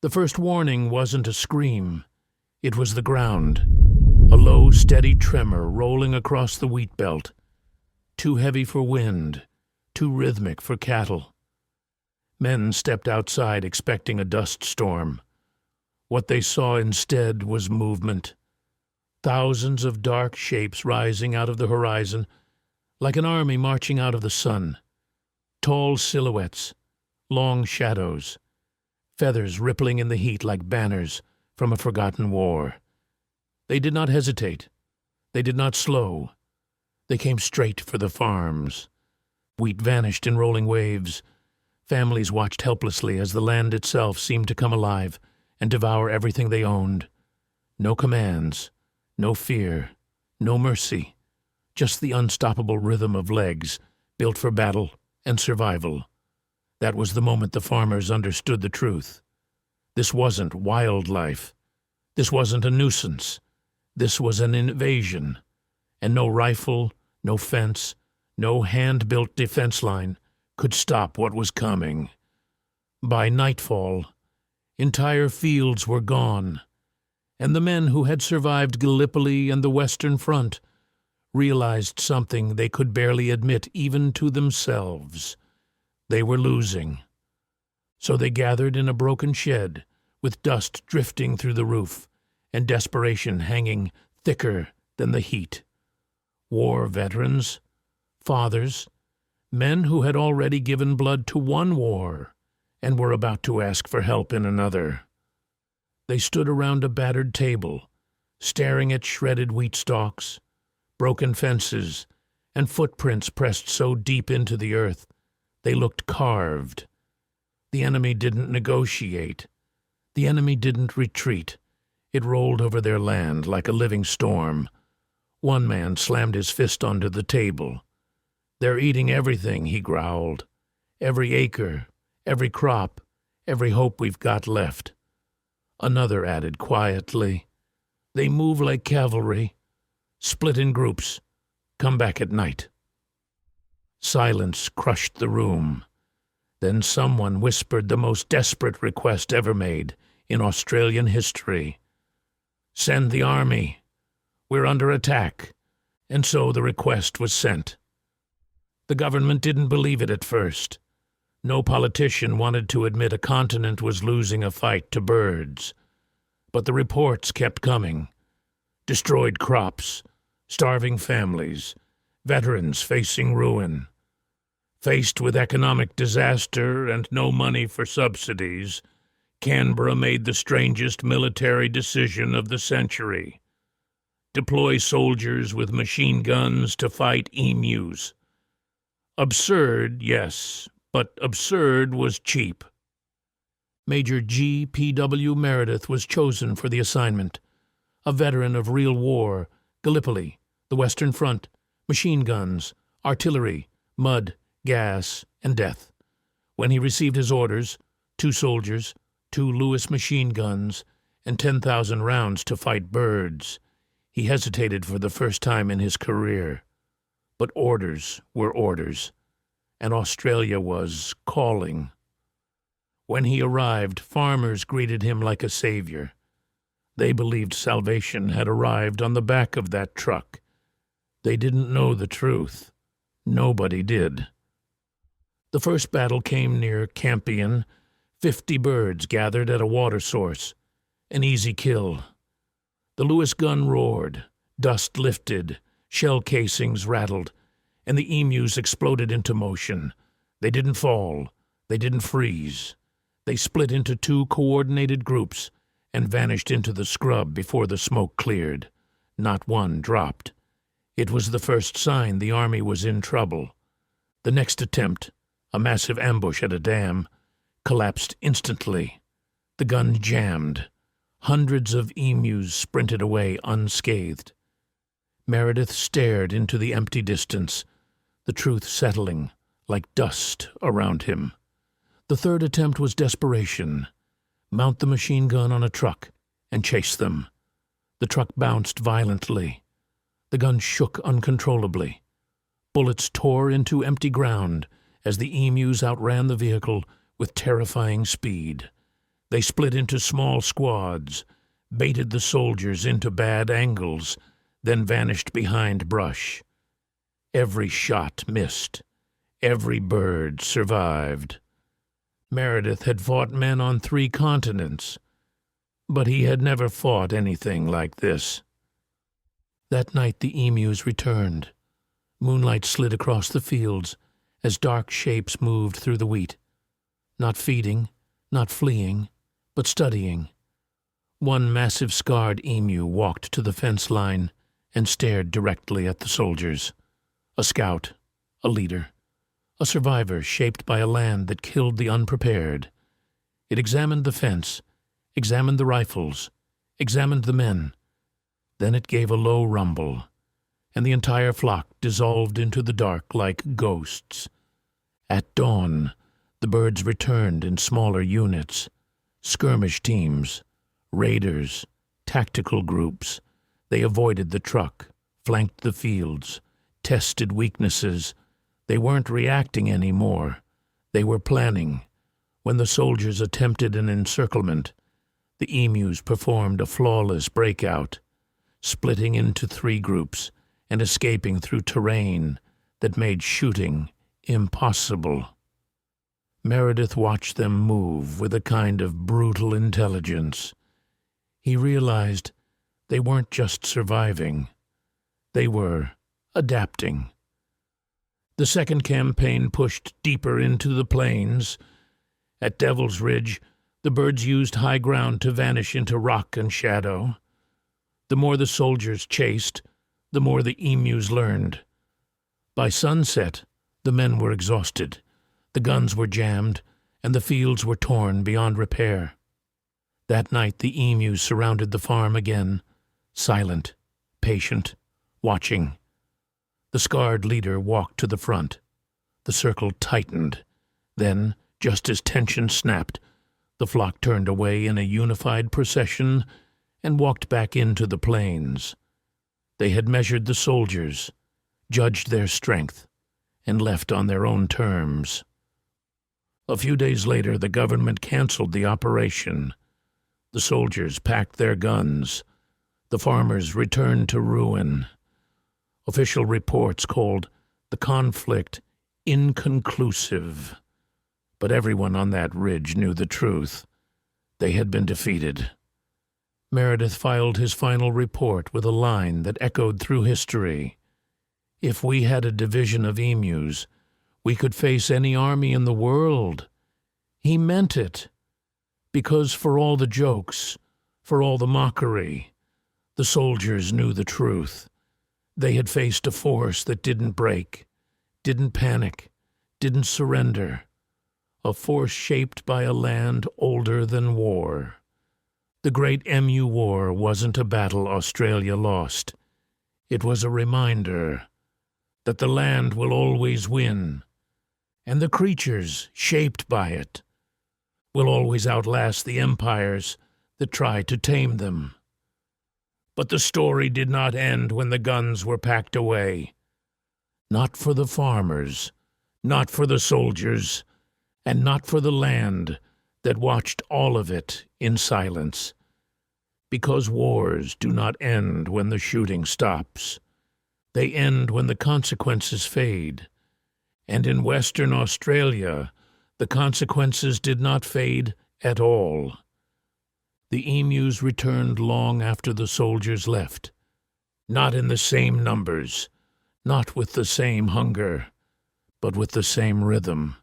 The first warning wasn't a scream. It was the ground. A low, steady tremor rolling across the wheatbelt. Too heavy for wind, too rhythmic for cattle. Men stepped outside expecting a dust storm. What they saw instead was movement. Thousands of dark shapes rising out of the horizon, like an army marching out of the sun. Tall silhouettes, long shadows, feathers rippling in the heat like banners from a forgotten war. They did not hesitate. They did not slow. They came straight for the farms. Wheat vanished in rolling waves. Families watched helplessly as the land itself seemed to come alive and devour everything they owned. No commands, no fear, no mercy, just the unstoppable rhythm of legs built for battle and survival. That was the moment the farmers understood the truth. This wasn't wildlife. This wasn't a nuisance. This was an invasion. And no rifle, no fence, no hand-built defense line could stop what was coming. By nightfall, entire fields were gone, and the men who had survived Gallipoli and the Western Front realized something they could barely admit even to themselves. They were losing. So they gathered in a broken shed, with dust drifting through the roof and desperation hanging thicker than the heat. War veterans, fathers, men who had already given blood to one war and were about to ask for help in another. They stood around a battered table, staring at shredded wheat stalks, broken fences, and footprints pressed so deep into the earth they looked carved. The enemy didn't negotiate. The enemy didn't retreat. It rolled over their land like a living storm. One man slammed his fist onto the table. "They're eating everything," he growled. "Every acre, every crop, every hope we've got left." Another added quietly, "They move like cavalry, split in groups, come back at night." Silence crushed the room. Then someone whispered the most desperate request ever made in Australian history. "Send the army. We're under attack." And so the request was sent. The government didn't believe it at first. No politician wanted to admit a continent was losing a fight to birds. But the reports kept coming. Destroyed crops, starving families, veterans facing ruin. Faced with economic disaster and no money for subsidies, Canberra made the strangest military decision of the century. Deploy soldiers with machine guns to fight emus. Absurd, yes, but absurd was cheap. Major G.P.W. Meredith was chosen for the assignment. A veteran of real war, Gallipoli, the Western Front, machine guns, artillery, mud, gas, and death. When he received his orders, 2 soldiers, 2 Lewis machine guns, and 10,000 rounds to fight birds, he hesitated for the first time in his career. But orders were orders, and Australia was calling. When he arrived, farmers greeted him like a savior. They believed salvation had arrived on the back of that truck. They didn't know the truth. Nobody did. The first battle came near Campion. 50 birds gathered at a water source. An easy kill. The Lewis gun roared, dust lifted, shell casings rattled, and the emus exploded into motion. They didn't fall. They didn't freeze. They split into 2 coordinated groups and vanished into the scrub before the smoke cleared. Not one dropped. It was the first sign the army was in trouble. The next attempt, a massive ambush at a dam, collapsed instantly. The gun jammed. Hundreds of emus sprinted away unscathed. Meredith stared into the empty distance, the truth settling like dust around him. The third attempt was desperation. Mount the machine gun on a truck and chase them. The truck bounced violently. The gun shook uncontrollably. Bullets tore into empty ground as the emus outran the vehicle with terrifying speed. They split into small squads, baited the soldiers into bad angles, then vanished behind brush. Every shot missed. Every bird survived. Meredith had fought men on 3 continents, but he had never fought anything like this. That night the emus returned. Moonlight slid across the fields as dark shapes moved through the wheat, not feeding, not fleeing, but studying. One massive scarred emu walked to the fence line and stared directly at the soldiers. A scout, a leader, a survivor shaped by a land that killed the unprepared. It examined the fence, examined the rifles, examined the men. Then it gave a low rumble, and the entire flock dissolved into the dark like ghosts. At dawn, the birds returned in smaller units, skirmish teams, raiders, tactical groups. They avoided the truck, flanked the fields, tested weaknesses. They weren't reacting anymore. They were planning. When the soldiers attempted an encirclement, the emus performed a flawless breakout, splitting into 3 groups and escaping through terrain that made shooting impossible. Meredith watched them move with a kind of brutal intelligence. He realized they weren't just surviving. They were adapting. The second campaign pushed deeper into the plains. At Devil's Ridge, the birds used high ground to vanish into rock and shadow. The more the soldiers chased, the more the emus learned. By sunset, the men were exhausted, the guns were jammed, and the fields were torn beyond repair. That night the emus surrounded the farm again, silent, patient, watching. The scarred leader walked to the front. The circle tightened. Then, just as tension snapped, the flock turned away in a unified procession and walked back into the plains. They had measured the soldiers, judged their strength, and left on their own terms. A few days later, the government canceled the operation. The soldiers packed their guns. The farmers returned to ruin. Official reports called the conflict inconclusive. But everyone on that ridge knew the truth. They had been defeated. Meredith filed his final report with a line that echoed through history. If we had a division of emus, we could face any army in the world. He meant it. Because for all the jokes, for all the mockery, the soldiers knew the truth. They had faced a force that didn't break, didn't panic, didn't surrender. A force shaped by a land older than war. The Great Emu War wasn't a battle Australia lost. It was a reminder that the land will always win, and the creatures shaped by it will always outlast the empires that try to tame them. But the story did not end when the guns were packed away. Not for the farmers, not for the soldiers, and not for the land that watched all of it in silence. Because wars do not end when the shooting stops. They end when the consequences fade. And in Western Australia, the consequences did not fade at all. The emus returned long after the soldiers left. Not in the same numbers, not with the same hunger, but with the same rhythm.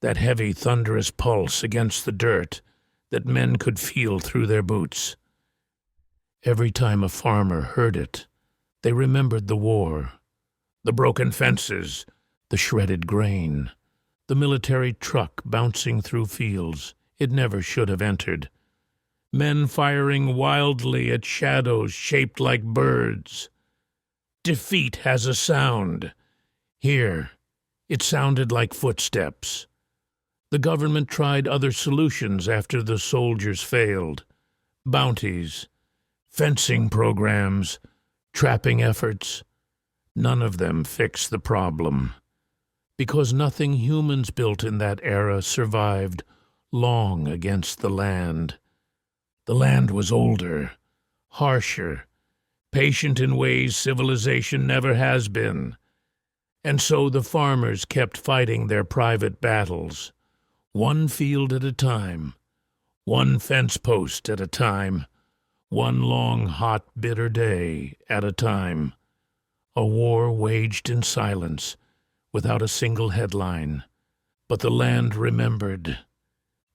That heavy, thunderous pulse against the dirt that men could feel through their boots. Every time a farmer heard it, they remembered the war, the broken fences, the shredded grain, the military truck bouncing through fields it never should have entered, men firing wildly at shadows shaped like birds. Defeat has a sound. Here, it sounded like footsteps. The government tried other solutions after the soldiers failed. Bounties, fencing programs, trapping efforts. None of them fixed the problem. Because nothing humans built in that era survived long against the land. The land was older, harsher, patient in ways civilization never has been. And so the farmers kept fighting their private battles, one field at a time, one fence post at a time, one long, hot, bitter day at a time. A war waged in silence, without a single headline. But the land remembered.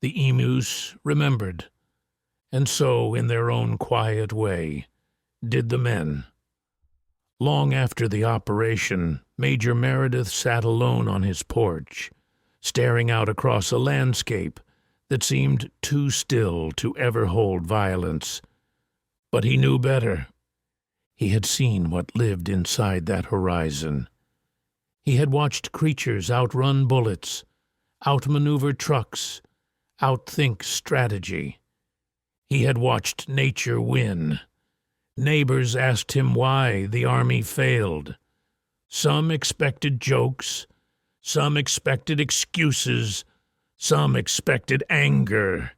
The emus remembered. And so, in their own quiet way, did the men. Long after the operation, Major Meredith sat alone on his porch, staring out across a landscape that seemed too still to ever hold violence. But he knew better. He had seen what lived inside that horizon. He had watched creatures outrun bullets, outmaneuver trucks, outthink strategy. He had watched nature win. Neighbors asked him why the army failed. Some expected jokes, some expected excuses, some expected anger.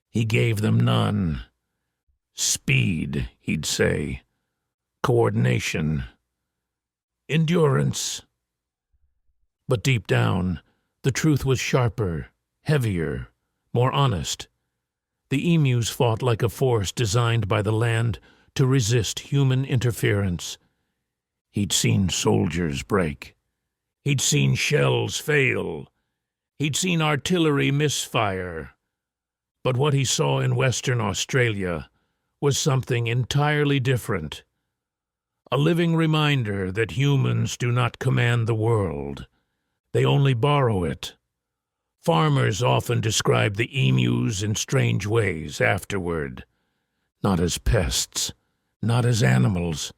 He gave them none. Speed, he'd say. Coordination. Endurance. But deep down, the truth was sharper, heavier, more honest. The emus fought like a force designed by the land to resist human interference. He'd seen soldiers break. He'd seen shells fail. He'd seen artillery misfire. But what he saw in Western Australia was something entirely different. A living reminder that humans do not command the world. They only borrow it. Farmers often describe the emus in strange ways afterward, not as pests, not as animals,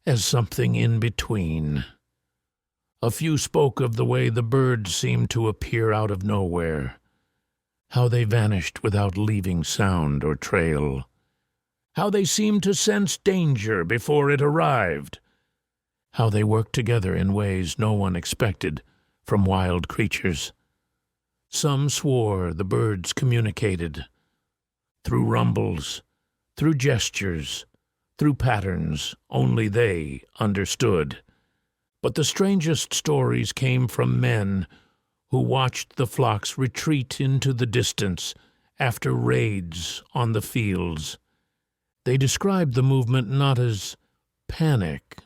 as something in between. A few spoke of the way the birds seemed to appear out of nowhere, how they vanished without leaving sound or trail, how they seemed to sense danger before it arrived, how they worked together in ways no one expected from wild creatures. Some swore the birds communicated, through rumbles, through gestures, through patterns only they understood. But the strangest stories came from men who watched the flocks retreat into the distance after raids on the fields. They described the movement not as panic,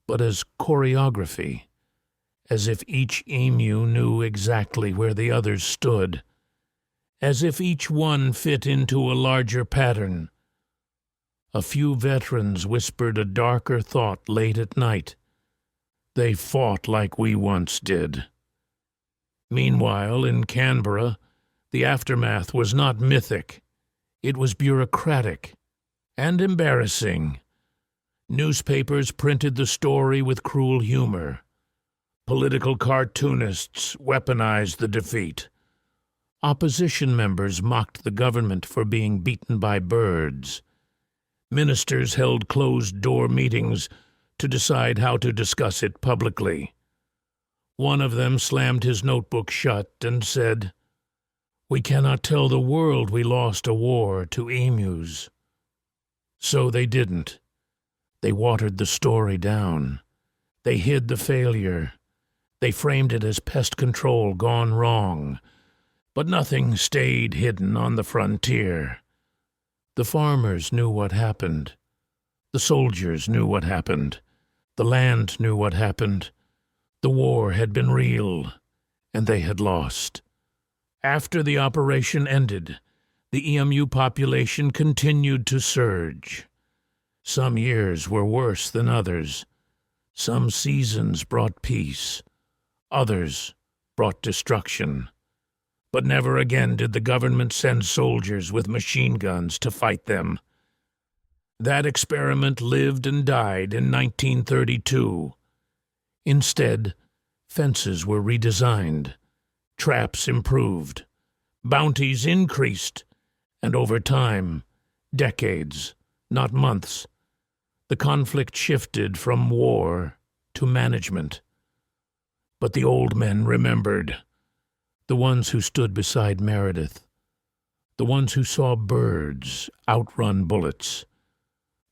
but as choreography, as if each emu knew exactly where the others stood, as if each one fit into a larger pattern. A few veterans whispered a darker thought late at night. They fought like we once did. Meanwhile, in Canberra, the aftermath was not mythic. It was bureaucratic and embarrassing. Newspapers printed the story with cruel humor. Political cartoonists weaponized the defeat. Opposition members mocked the government for being beaten by birds. Ministers held closed-door meetings to decide how to discuss it publicly. One of them slammed his notebook shut and said, "We cannot tell the world we lost a war to emus." So they didn't. They watered the story down. They hid the failure. They framed it as pest control gone wrong. But nothing stayed hidden on the frontier. The farmers knew what happened. The soldiers knew what happened. The land knew what happened. The war had been real, and they had lost. After the operation ended, the emu population continued to surge. Some years were worse than others. Some seasons brought peace. Others brought destruction. But never again did the government send soldiers with machine guns to fight them. That experiment lived and died in 1932. Instead, fences were redesigned, traps improved, bounties increased, and over time, decades, not months, the conflict shifted from war to management. But the old men remembered, the ones who stood beside Meredith, The ones who saw birds outrun bullets.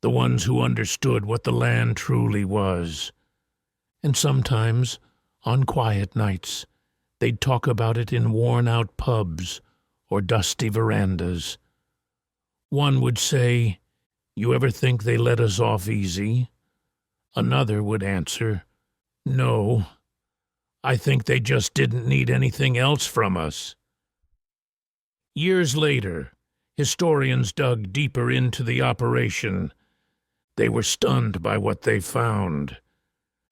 The ones who understood what the land truly was. And sometimes, on quiet nights, they'd talk about it in worn-out pubs or dusty verandas. One would say, "You ever think they let us off easy?" Another would answer, "No, I think they just didn't need anything else from us." Years later, historians dug deeper into the operation. They were stunned by what they found.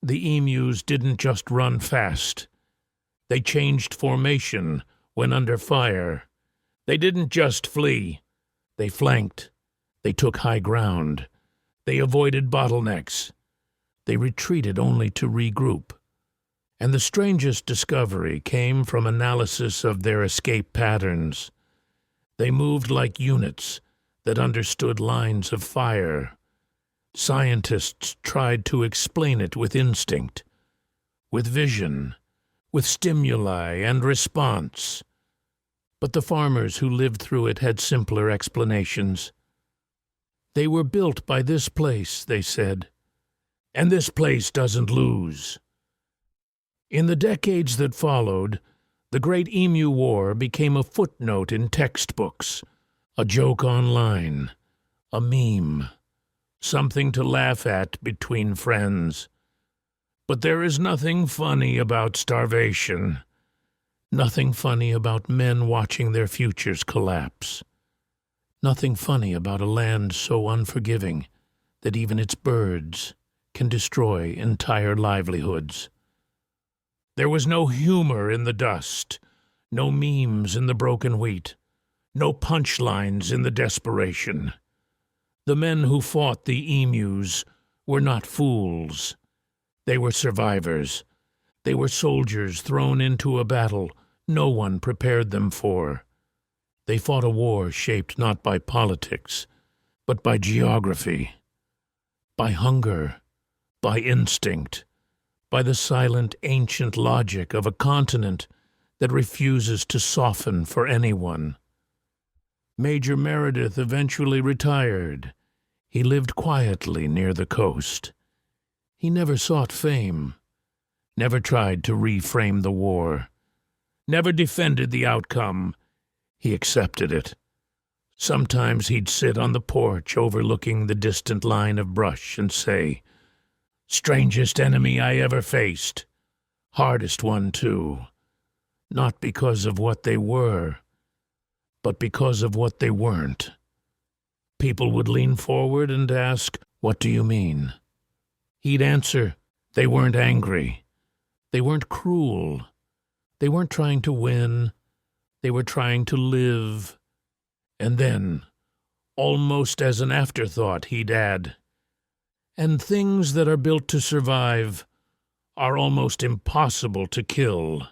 The emus didn't just run fast. They changed formation when under fire. They didn't just flee. They flanked. They took high ground. They avoided bottlenecks. They retreated only to regroup. And the strangest discovery came from analysis of their escape patterns. They moved like units that understood lines of fire. Scientists tried to explain it with instinct, with vision, with stimuli and response. But the farmers who lived through it had simpler explanations. They were built by this place, they said, and this place doesn't lose. In the decades that followed, the Great Emu War became a footnote in textbooks, a joke online, a meme, something to laugh at between friends. But there is nothing funny about starvation, nothing funny about men watching their futures collapse, nothing funny about a land so unforgiving that even its birds can destroy entire livelihoods. There was no humor in the dust, no memes in the broken wheat, no punchlines in the desperation. The men who fought the emus were not fools. They were survivors. They were soldiers thrown into a battle no one prepared them for. They fought a war shaped not by politics, but by geography, by hunger, by instinct, by the silent ancient logic of a continent that refuses to soften for anyone. Major Meredith eventually retired. He lived quietly near the coast. He never sought fame, never tried to reframe the war, never defended the outcome. He accepted it. Sometimes he'd sit on the porch overlooking the distant line of brush and say, "Strangest enemy I ever faced. Hardest one, too. Not because of what they were, but because of what they weren't." People would lean forward and ask, "What do you mean?" He'd answer, "They weren't angry. They weren't cruel. They weren't trying to win. They were trying to live." And then, almost as an afterthought, he'd add, "And things that are built to survive are almost impossible to kill."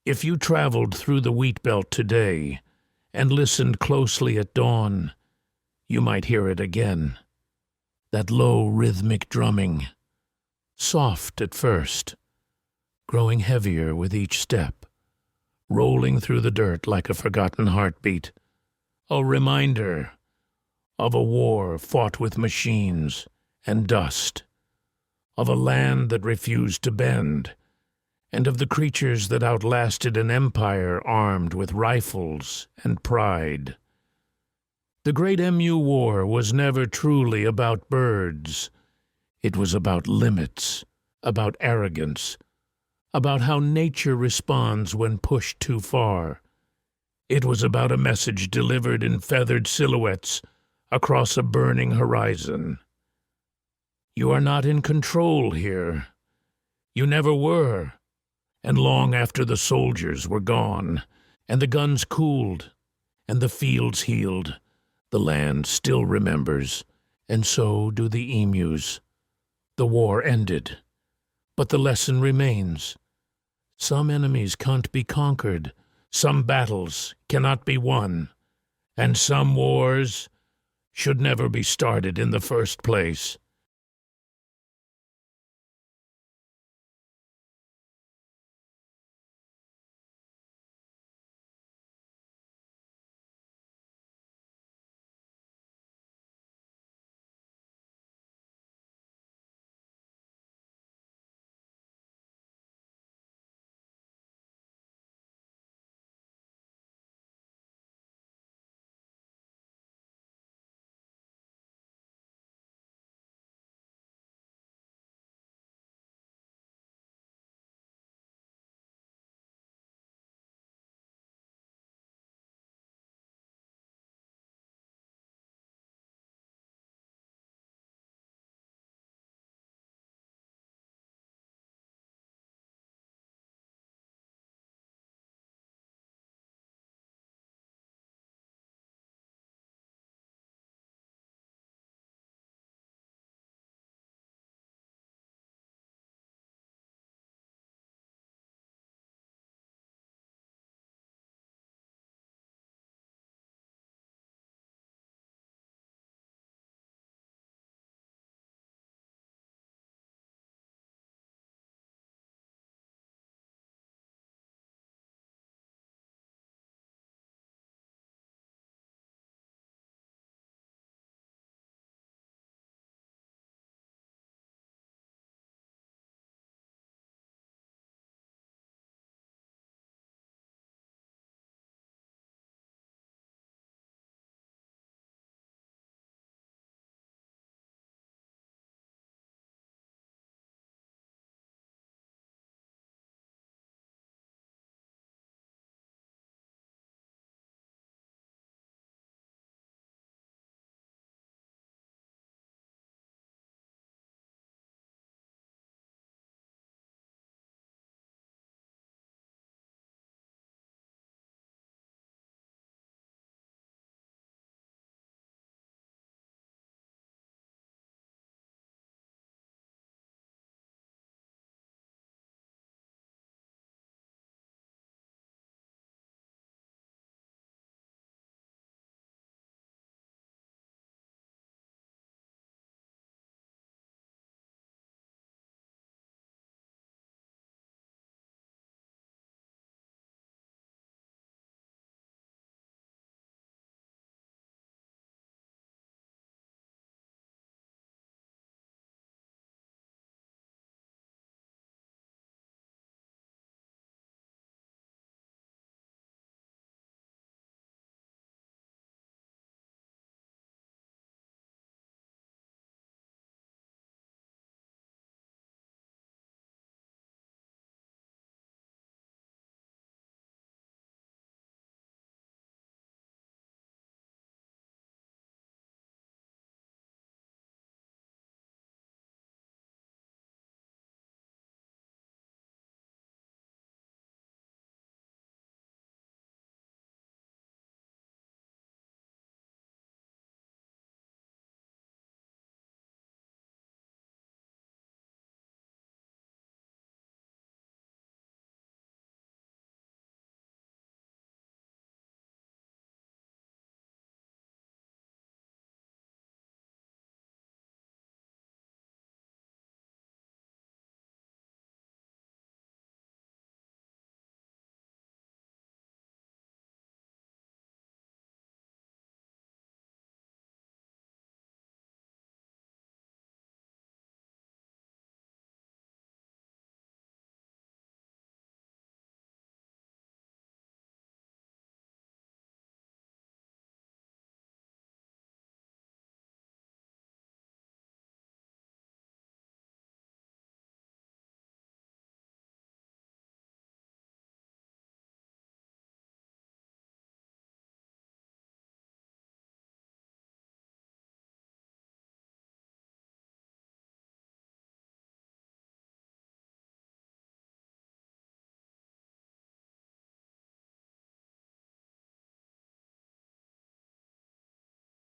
If you traveled through the wheatbelt today and listened closely at dawn, you might hear it again. That low rhythmic drumming, soft at first, growing heavier with each step, rolling through the dirt like a forgotten heartbeat, a reminder of a war fought with machines and dust, of a land that refused to bend, and of the creatures that outlasted an empire armed with rifles and pride. The Great Emu War was never truly about birds. It was about limits, about arrogance, about how nature responds when pushed too far. It was about a message delivered in feathered silhouettes across a burning horizon. You are not in control here. You never were. And long after the soldiers were gone, and the guns cooled, and the fields healed, the land still remembers, and so do the emus. The war ended, but the lesson remains. Some enemies can't be conquered, some battles cannot be won, and some wars should never be started in the first place.